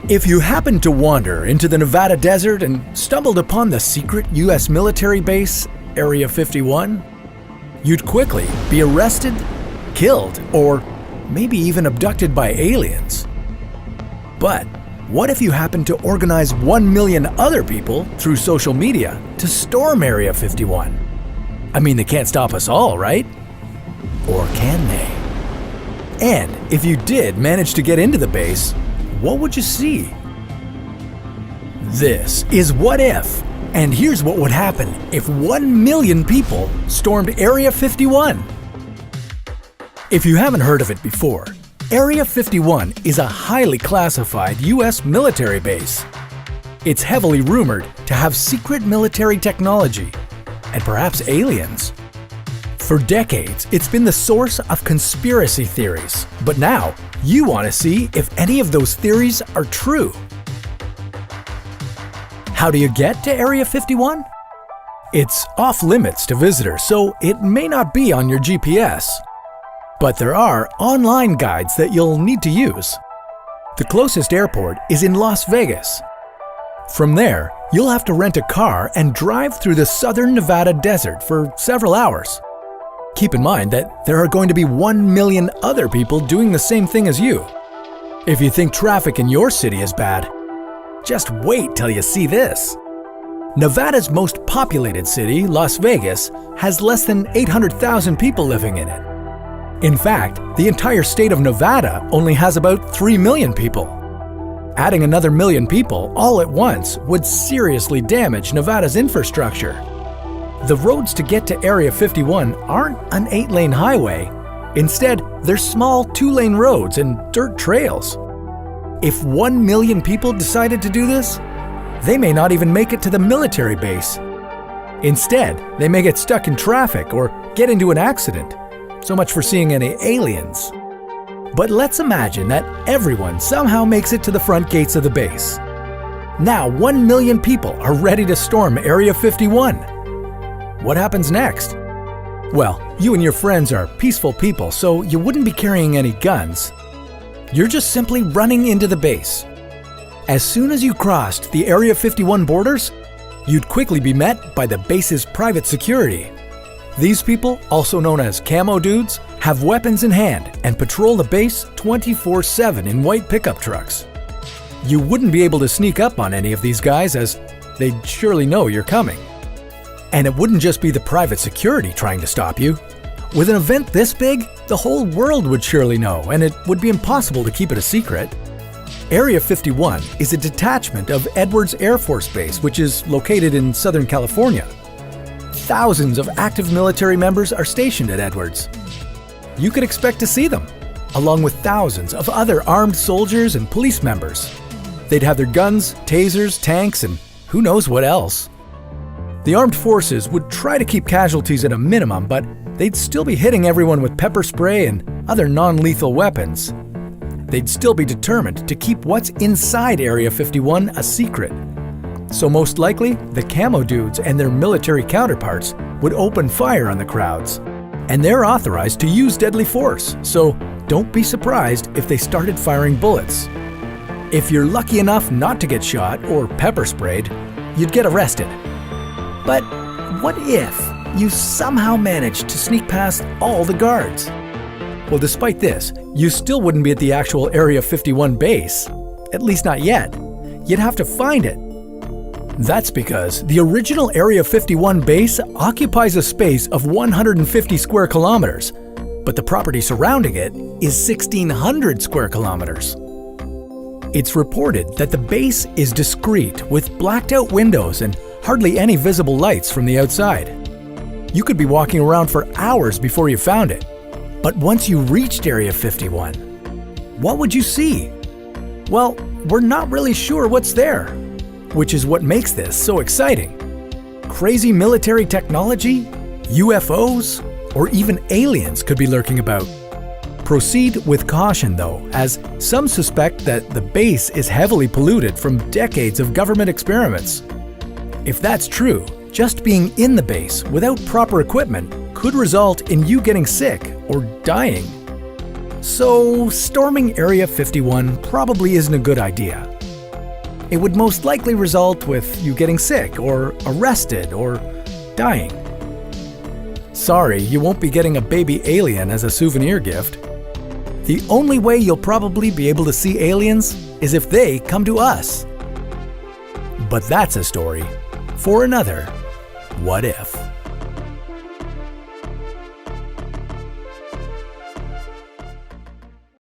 If you happened to wander into the Nevada desert and stumbled upon the secret U.S. military base, Area 51, you'd quickly be arrested, killed, or maybe even abducted by aliens. But what if you happened to organize 1 million other people through social media to storm Area 51? I mean, they can't stop us all, right? Or can they? And if you did manage to get into the base, what would you see? This is What If, and here's what would happen if 1 million people stormed Area 51. If you haven't heard of it before, Area 51 is a highly classified U.S. military base. It's heavily rumored to have secret military technology and perhaps aliens. For decades, it's been the source of conspiracy theories, but now you want to see if any of those theories are true. How do you get to Area 51? It's off limits to visitors, so it may not be on your GPS. But there are online guides that you'll need to use. The closest airport is in Las Vegas. From there, you'll have to rent a car and drive through the southern Nevada desert for several hours. Keep in mind that there are going to be 1 million other people doing the same thing as you. If you think traffic in your city is bad, just wait till you see this. Nevada's most populated city, Las Vegas, has less than 800,000 people living in it. In fact, the entire state of Nevada only has about 3 million people. Adding another million people all at once would seriously damage Nevada's infrastructure. The roads to get to Area 51 aren't an 8-lane highway. Instead, they're small 2-lane roads and dirt trails. If 1 million people decided to do this, they may not even make it to the military base. Instead, they may get stuck in traffic or get into an accident. So much for seeing any aliens. But let's imagine that everyone somehow makes it to the front gates of the base. Now 1 million people are ready to storm Area 51. What happens next? Well, you and your friends are peaceful people, so you wouldn't be carrying any guns. You're just simply running into the base. As soon as you crossed the Area 51 borders, you'd quickly be met by the base's private security. These people, also known as camo dudes, have weapons in hand and patrol the base 24/7 in white pickup trucks. You wouldn't be able to sneak up on any of these guys as they'd surely know you're coming. And it wouldn't just be the private security trying to stop you. With an event this big, the whole world would surely know, and it would be impossible to keep it a secret. Area 51 is a detachment of Edwards Air Force Base, which is located in Southern California. Thousands of active military members are stationed at Edwards. You could expect to see them, along with thousands of other armed soldiers and police members. They'd have their guns, tasers, tanks, and who knows what else. The armed forces would try to keep casualties at a minimum, but they'd still be hitting everyone with pepper spray and other non-lethal weapons. They'd still be determined to keep what's inside Area 51 a secret. So most likely, the camo dudes and their military counterparts would open fire on the crowds. And they're authorized to use deadly force, so don't be surprised if they started firing bullets. If you're lucky enough not to get shot or pepper sprayed, you'd get arrested. But what if you somehow managed to sneak past all the guards? Well, despite this, you still wouldn't be at the actual Area 51 base. At least not yet. You'd have to find it. That's because the original Area 51 base occupies a space of 150 square kilometers, but the property surrounding it is 1,600 square kilometers. It's reported that the base is discreet with blacked out windows and hardly any visible lights from the outside. You could be walking around for hours before you found it. But once you reached Area 51, what would you see? Well, we're not really sure what's there, which is what makes this so exciting. Crazy military technology, UFOs, or even aliens could be lurking about. Proceed with caution though, as some suspect that the base is heavily polluted from decades of government experiments. If that's true, just being in the base without proper equipment could result in you getting sick or dying. So, storming Area 51 probably isn't a good idea. it would most likely result with you getting sick or arrested or dying. Sorry, you won't be getting a baby alien as a souvenir gift. The only way you'll probably be able to see aliens is if they come to us. But that's a story for another What If.